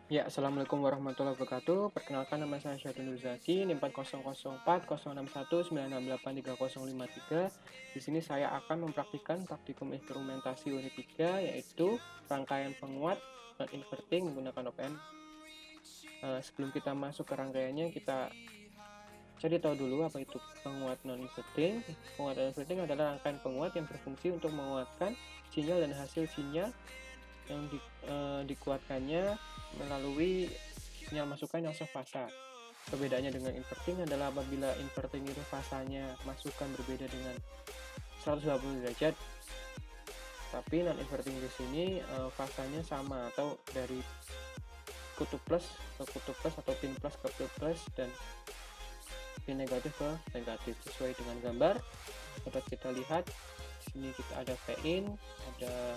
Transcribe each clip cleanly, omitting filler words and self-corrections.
Ya, Assalamualaikum warahmatullahi wabarakatuh. Perkenalkan nama saya Syahdu Nurzaki, NIM 40040619683053. Di sini saya akan mempraktikkan praktikum instrumentasi unit 3, yaitu rangkaian penguat non-inverting menggunakan op amp. Sebelum kita masuk ke rangkaiannya, kita cari tahu dulu apa itu penguat non-inverting. Penguat non-inverting adalah rangkaian penguat yang berfungsi untuk menguatkan sinyal dan hasil sinyal yang dikuatkannya melalui sinyal masukan yang sefasa. Perbedaannya dengan inverting adalah apabila inverting itu fasanya masukan berbeda dengan 180 derajat, tapi non inverting di sini fasanya sama atau dari kutub plus ke kutub plus atau pin plus ke pin plus dan pin negatif ke negatif sesuai dengan gambar. Dapat kita lihat di sini kita ada V-in, ada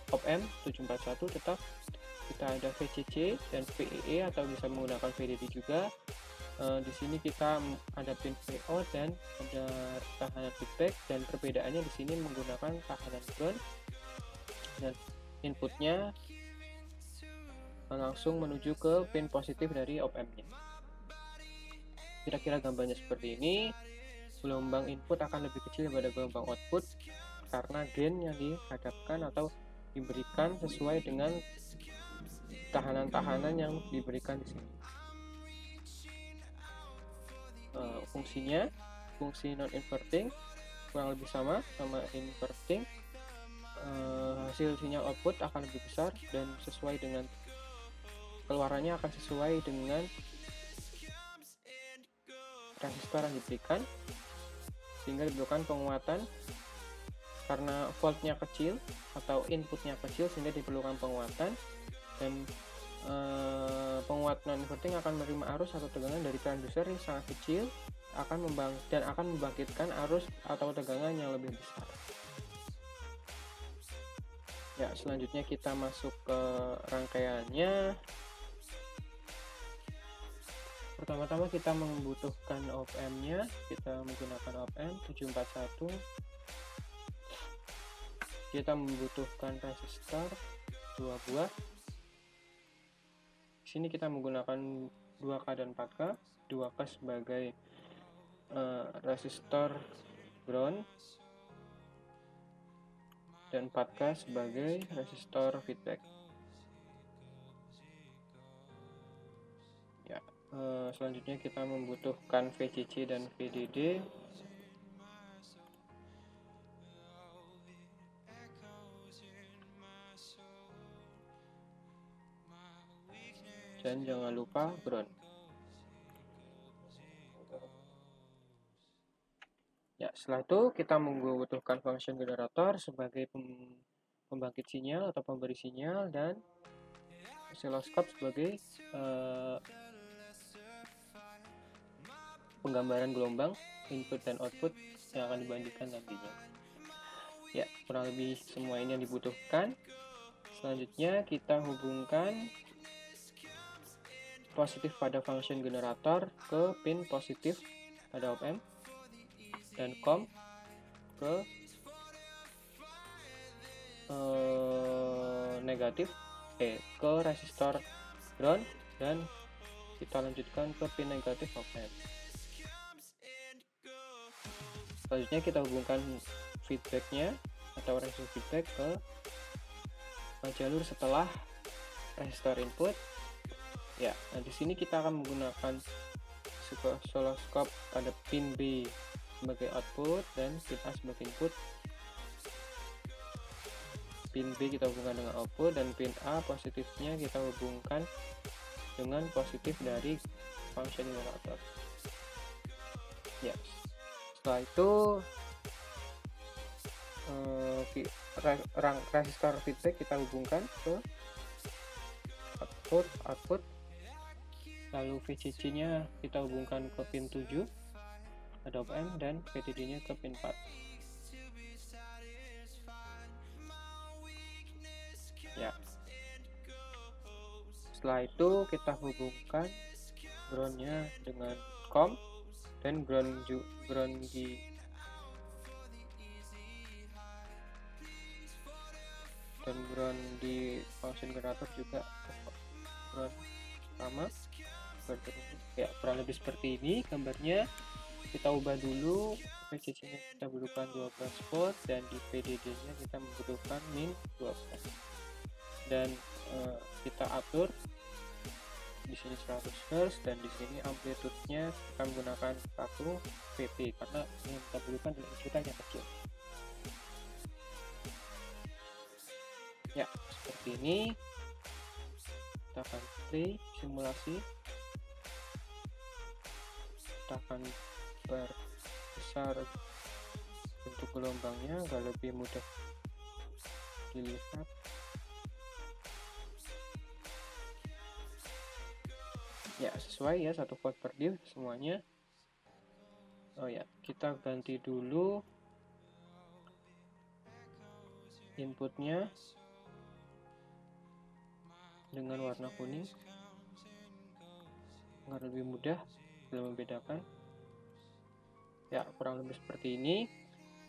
op amp 741 tetap, kita ada VCC dan VEE atau bisa menggunakan VDD juga. Di sini kita ada pin VO dan ada tahanan feedback, dan perbedaannya di sini menggunakan tahanan ground dan inputnya langsung menuju ke pin positif dari op amp-nya. Kira-kira gambarnya seperti ini. Gelombang input akan lebih kecil daripada gelombang output karena gain yang dihadapkan atau diberikan sesuai dengan tahanan-tahanan yang diberikan di sini. Fungsinya, fungsi non-inverting kurang lebih sama inverting. Hasil sinyal output akan lebih besar dan sesuai dengan keluarannya akan sesuai dengan resistor yang diberikan, sehingga diperlukan penguatan karena voltnya kecil atau inputnya kecil sehingga diperlukan penguatan, dan penguat non-inverting akan menerima arus atau tegangan dari transducer yang sangat kecil akan membangkitkan arus atau tegangan yang lebih besar. Ya, selanjutnya kita masuk ke rangkaiannya. Pertama-tama kita membutuhkan op amp-nya. Kita menggunakan op amp 741. Kita membutuhkan resistor 2 buah. Di sini kita menggunakan 2K dan 4K. 2K sebagai resistor ground dan 4K sebagai resistor feedback. Ya, selanjutnya kita membutuhkan VCC dan VDD. Dan jangan lupa ground. Ya, setelah itu kita membutuhkan function generator sebagai pembangkit sinyal atau pemberi sinyal, dan oscilloscope sebagai penggambaran gelombang input dan output yang akan dibandingkan nantinya. Ya, kurang lebih semua ini yang dibutuhkan. Selanjutnya kita hubungkan positif pada function generator ke pin positif pada op amp dan COM ke negatif ke resistor ground, dan kita lanjutkan ke pin negatif op amp. Selanjutnya kita hubungkan feedbacknya atau resistor feedback ke jalur setelah resistor input. Ya, nah di sini kita akan menggunakan oscilloscope pada pin B sebagai output dan pin A sebagai input. Pin B kita hubungkan dengan output, dan pin A positifnya kita hubungkan dengan positif dari function generator. Ya, setelah itu resistor feedback kita hubungkan ke output, lalu VCC nya kita hubungkan ke pin 7 ada op amp, dan VDD nya ke pin 4. Ya, setelah itu kita hubungkan groundnya dengan COM, dan ground di function generator juga. ground pertama, ya kurang lebih seperti ini gambarnya. Kita ubah dulu, VCC nya kita butuhkan 12 volt dan di PDD nya kita membutuhkan min 12, dan kita atur di sini 100 Hz dan di sini amplitude-nya kita menggunakan 1 Vp karena yang kita butuhkan adalah inputan yang kecil. Ya, seperti ini. Kita akan play simulasi. Kita akan perbesar bentuk gelombangnya agar lebih mudah dilihat. Ya, sesuai ya, 1 volt per div semuanya. Oh ya, kita ganti dulu inputnya dengan warna kuning agar lebih mudah dalam membedakan. Ya, kurang lebih seperti ini,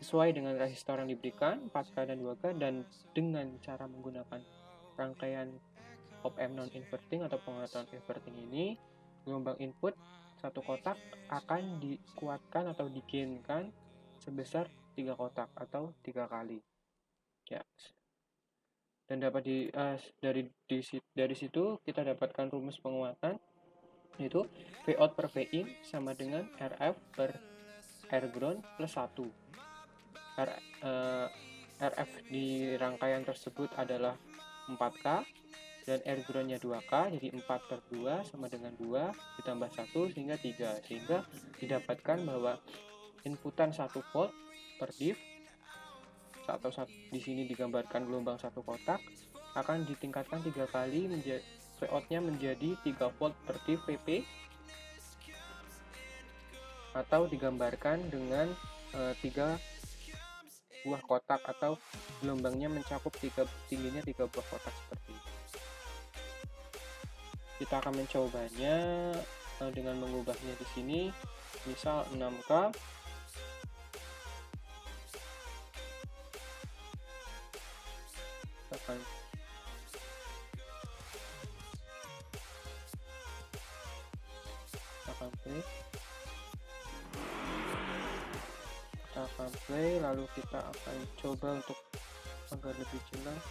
sesuai dengan resistor yang diberikan 4K dan 2K, dan dengan cara menggunakan rangkaian op-amp non-inverting atau penguatan inverting ini, gelombang input satu kotak akan dikuatkan atau digainkan sebesar 3 kotak atau 3 kali. Ya. Dan dapat dari situ kita dapatkan rumus penguatan, yaitu V out per V in sama dengan RF per R ground plus 1. RF di rangkaian tersebut adalah 4K dan R ground-nya 2K, jadi 4 per 2 sama dengan 2 ditambah 1 sehingga 3, sehingga didapatkan bahwa inputan 1 volt per div atau di sini digambarkan gelombang 1 kotak akan ditingkatkan 3 kali, V out-nya menjadi 3 volt per div Vp, atau digambarkan dengan 3 buah kotak atau gelombangnya mencakup tingginya 3 buah kotak seperti ini. Kita akan mencobanya dengan mengubahnya di sini, misal 6K. Kita akan play, lalu kita akan coba untuk agar lebih jelas.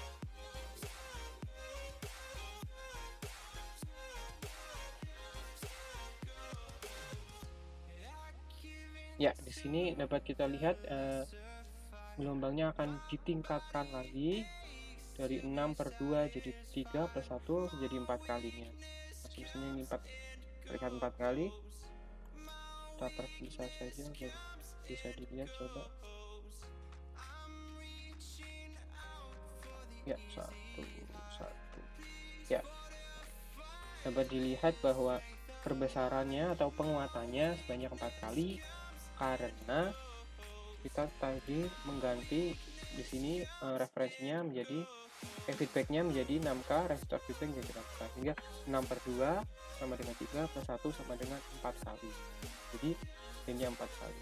Ya, di sini dapat kita lihat gelombangnya akan ditingkatkan lagi dari 6 per 2 jadi 3 plus 1 jadi 4 kalinya. Asumsinya ini 4 terlihat 4 kali. Kita perpisah saja dan bisa dilihat, coba. Ya, 1. Ya, dapat dilihat bahwa perbesarannya atau penguatannya sebanyak 4 kali karena kita tadi mengganti di sini referensinya menjadi feedbacknya menjadi 6K, resistor feedback menjadi 6K, sehingga 6 per 2 sama dengan 3 plus 1 sama dengan 4 kali, jadi ini 4 kali.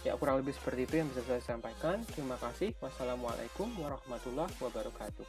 Ya, kurang lebih seperti itu yang bisa saya sampaikan. Terima kasih. Wassalamualaikum warahmatullahi wabarakatuh.